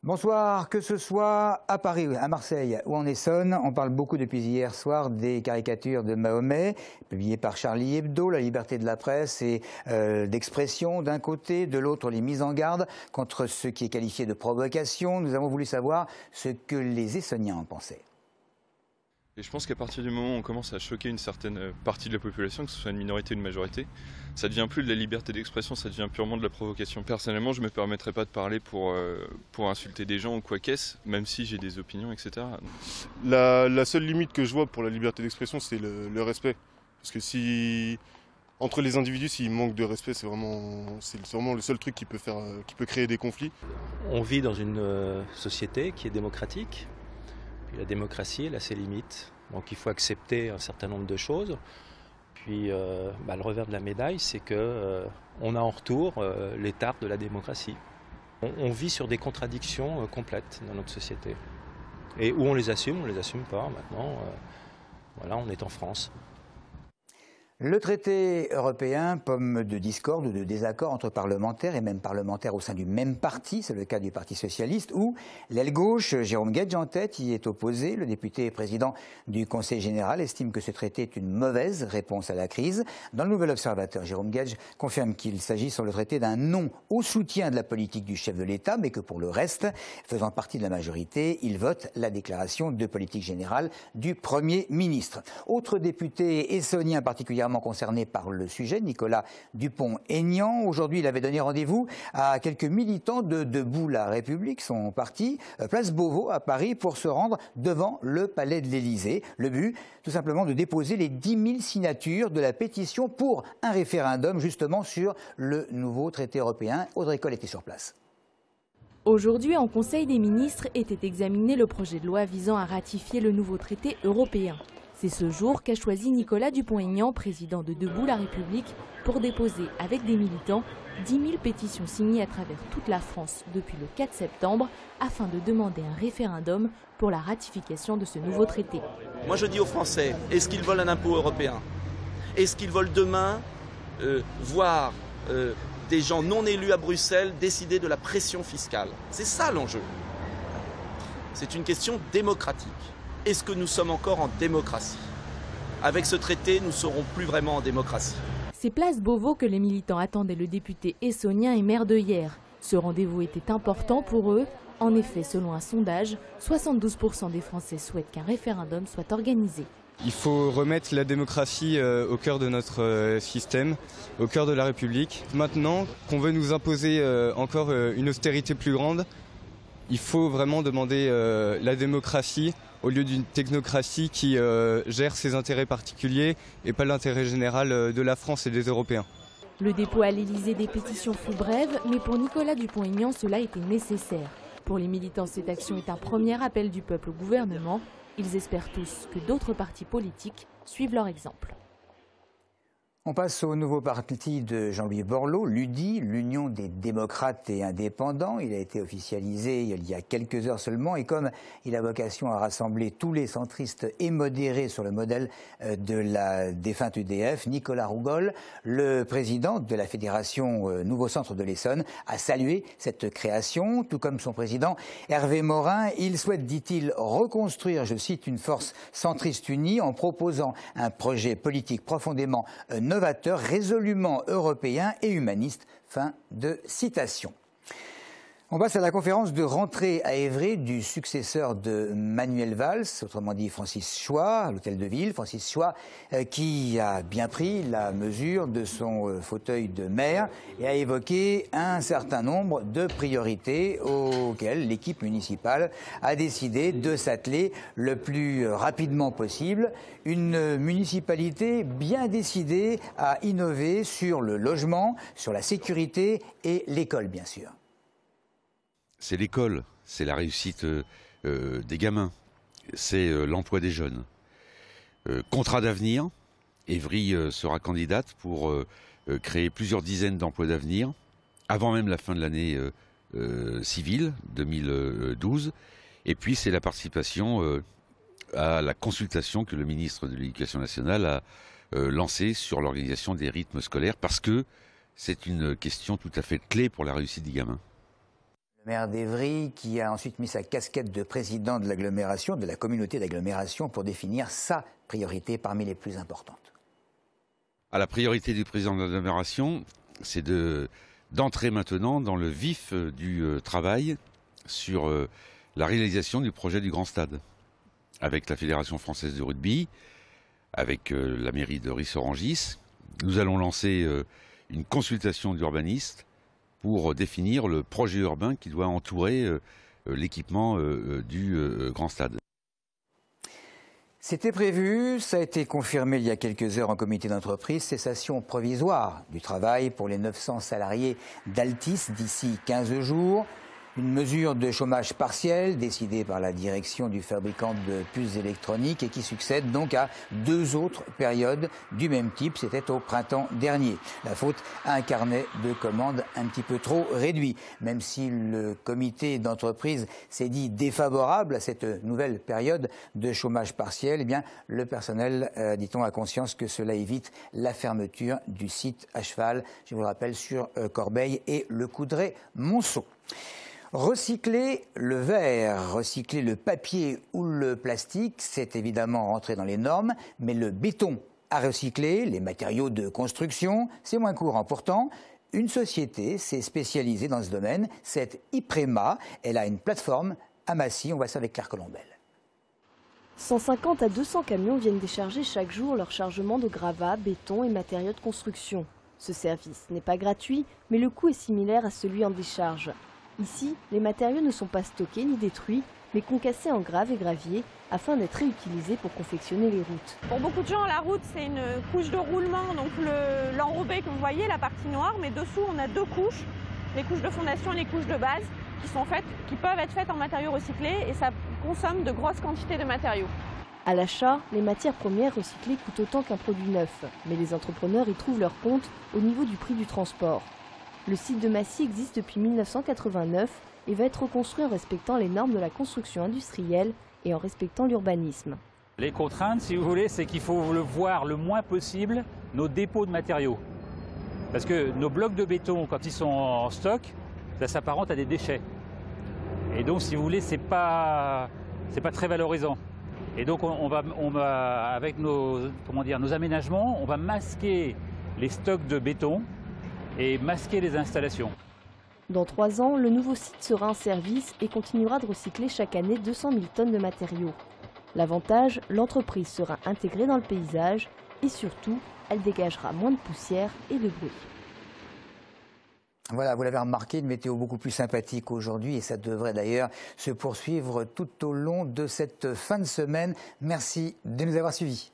Bonsoir, que ce soit à Paris, à Marseille ou en Essonne, on parle beaucoup depuis hier soir des caricatures de Mahomet, publiées par Charlie Hebdo, la liberté de la presse et d'expression d'un côté, de l'autre les mises en garde contre ce qui est qualifié de provocation. Nous avons voulu savoir ce que les Essonniens en pensaient. Et je pense qu'à partir du moment où on commence à choquer une certaine partie de la population, que ce soit une minorité ou une majorité, ça devient plus de la liberté d'expression, ça devient purement de la provocation. Personnellement, je ne me permettrais pas de parler pour insulter des gens ou quoi qu'est-ce, même si j'ai des opinions, etc. La seule limite que je vois pour la liberté d'expression, c'est le respect. Parce que si, entre les individus, s'il manque de respect, c'est vraiment le seul truc qui peut créer des conflits. On vit dans une société qui est démocratique. Puis la démocratie, elle a ses limites. Donc il faut accepter un certain nombre de choses. Puis le revers de la médaille, c'est qu'on a en retour l'étard de la démocratie. On vit sur des contradictions complètes dans notre société. Et où on les assume pas. Maintenant, voilà, on est en France. Le traité européen, pomme de discorde ou de désaccord entre parlementaires et même parlementaires au sein du même parti, c'est le cas du Parti socialiste, où l'aile gauche, Jérôme Guedj en tête, y est opposé. Le député et président du Conseil général estime que ce traité est une mauvaise réponse à la crise. Dans le Nouvel Observateur, Jérôme Guedj confirme qu'il s'agit sur le traité d'un non au soutien de la politique du chef de l'État, mais que pour le reste, faisant partie de la majorité, il vote la déclaration de politique générale du Premier ministre. Autre député essonnien particulièrement concerné par le sujet, Nicolas Dupont-Aignan. Aujourd'hui, il avait donné rendez-vous à quelques militants de Debout la République, son parti, place Beauvau à Paris, pour se rendre devant le palais de l'Élysée. Le but, tout simplement, de déposer les 10 000 signatures de la pétition pour un référendum justement sur le nouveau traité européen. Audrey Coll était sur place. Aujourd'hui, en Conseil des ministres, était examiné le projet de loi visant à ratifier le nouveau traité européen. C'est ce jour qu'a choisi Nicolas Dupont-Aignan, président de Debout la République, pour déposer avec des militants 10 000 pétitions signées à travers toute la France depuis le 4 septembre afin de demander un référendum pour la ratification de ce nouveau traité. Moi je dis aux Français, est-ce qu'ils veulent un impôt européen? Est-ce qu'ils veulent demain voir des gens non élus à Bruxelles décider de la pression fiscale? C'est ça l'enjeu. C'est une question démocratique. Est-ce que nous sommes encore en démocratie? Avec ce traité, nous ne serons plus vraiment en démocratie. C'est place Beauvau que les militants attendaient le député essonnien et maire de Hyères. Ce rendez-vous était important pour eux. En effet, selon un sondage, 72% des Français souhaitent qu'un référendum soit organisé. Il faut remettre la démocratie au cœur de notre système, au cœur de la République. Maintenant qu'on veut nous imposer encore une austérité plus grande, il faut vraiment demander la démocratie au lieu d'une technocratie qui gère ses intérêts particuliers et pas l'intérêt général de la France et des Européens. Le dépôt à l'Élysée des pétitions fut brève, mais pour Nicolas Dupont-Aignan, cela était nécessaire. Pour les militants, cette action est un premier appel du peuple au gouvernement. Ils espèrent tous que d'autres partis politiques suivent leur exemple. On passe au nouveau parti de Jean-Louis Borloo, l'UDI, l'Union des démocrates et indépendants. Il a été officialisé il y a quelques heures seulement et comme il a vocation à rassembler tous les centristes et modérés sur le modèle de la défunte UDF, Nicolas Rougol, le président de la fédération Nouveau Centre de l'Essonne, a salué cette création, tout comme son président Hervé Morin. Il souhaite, dit-il, reconstruire, je cite, une force centriste unie en proposant un projet politique profondément novateur, résolument européen et humaniste. Fin de citation. On passe à la conférence de rentrée à Évry du successeur de Manuel Valls, autrement dit Francis Choix, à l'hôtel de ville. Francis Choix qui a bien pris la mesure de son fauteuil de maire et a évoqué un certain nombre de priorités auxquelles l'équipe municipale a décidé de s'atteler le plus rapidement possible. Une municipalité bien décidée à innover sur le logement, sur la sécurité et l'école bien sûr. C'est l'école, c'est la réussite des gamins, c'est l'emploi des jeunes. Contrat d'avenir, Évry sera candidate pour créer plusieurs dizaines d'emplois d'avenir, avant même la fin de l'année civile 2012. Et puis c'est la participation à la consultation que le ministre de l'Éducation nationale a lancée sur l'organisation des rythmes scolaires, parce que c'est une question tout à fait clé pour la réussite des gamins. Maire d'Évry qui a ensuite mis sa casquette de président de l'agglomération, de la communauté d'agglomération, pour définir sa priorité parmi les plus importantes. La priorité du président de l'agglomération, c'est d'entrer maintenant dans le vif du travail sur la réalisation du projet du Grand Stade, avec la Fédération française de rugby, avec la mairie de Ris-Orangis. Nous allons lancer une consultation d'urbanistes pour définir le projet urbain qui doit entourer l'équipement du Grand Stade. C'était prévu, ça a été confirmé il y a quelques heures en comité d'entreprise, cessation provisoire du travail pour les 900 salariés d'Altis d'ici 15 jours. Une mesure de chômage partiel décidée par la direction du fabricant de puces électroniques et qui succède donc à 2 autres périodes du même type. C'était au printemps dernier. La faute à un carnet de commandes un petit peu trop réduit. Même si le comité d'entreprise s'est dit défavorable à cette nouvelle période de chômage partiel, eh bien, le personnel, dit-on, a conscience que cela évite la fermeture du site à cheval, je vous le rappelle, sur Corbeil et Le Coudray-Monceau. Recycler le verre, recycler le papier ou le plastique, c'est évidemment rentré dans les normes, mais le béton à recycler, les matériaux de construction, c'est moins courant. Pourtant, une société s'est spécialisée dans ce domaine, c'est Iprema. Elle a une plateforme à Massy, on voit ça avec Claire Colombel. 150 à 200 camions viennent décharger chaque jour leur chargement de gravats, béton et matériaux de construction. Ce service n'est pas gratuit, mais le coût est similaire à celui en décharge. Ici, les matériaux ne sont pas stockés ni détruits, mais concassés en grave et gravier afin d'être réutilisés pour confectionner les routes. Pour beaucoup de gens, la route, c'est une couche de roulement, donc l'enrobé que vous voyez, la partie noire, mais dessous, on a 2 couches, les couches de fondation et les couches de base, qui peuvent être faites en matériaux recyclés et ça consomme de grosses quantités de matériaux. À l'achat, les matières premières recyclées coûtent autant qu'un produit neuf, mais les entrepreneurs y trouvent leur compte au niveau du prix du transport. Le site de Massy existe depuis 1989 et va être reconstruit en respectant les normes de la construction industrielle et en respectant l'urbanisme. Les contraintes, si vous voulez, c'est qu'il faut voir le moins possible nos dépôts de matériaux. Parce que nos blocs de béton, quand ils sont en stock, ça s'apparente à des déchets. Et donc, si vous voulez, c'est pas très valorisant. Et donc, on va avec nos aménagements, on va masquer les stocks de béton et masquer les installations. Dans 3 ans, le nouveau site sera en service et continuera de recycler chaque année 200 000 tonnes de matériaux. L'avantage, l'entreprise sera intégrée dans le paysage et surtout, elle dégagera moins de poussière et de bruit. Voilà, vous l'avez remarqué, une météo beaucoup plus sympathique aujourd'hui et ça devrait d'ailleurs se poursuivre tout au long de cette fin de semaine. Merci de nous avoir suivis.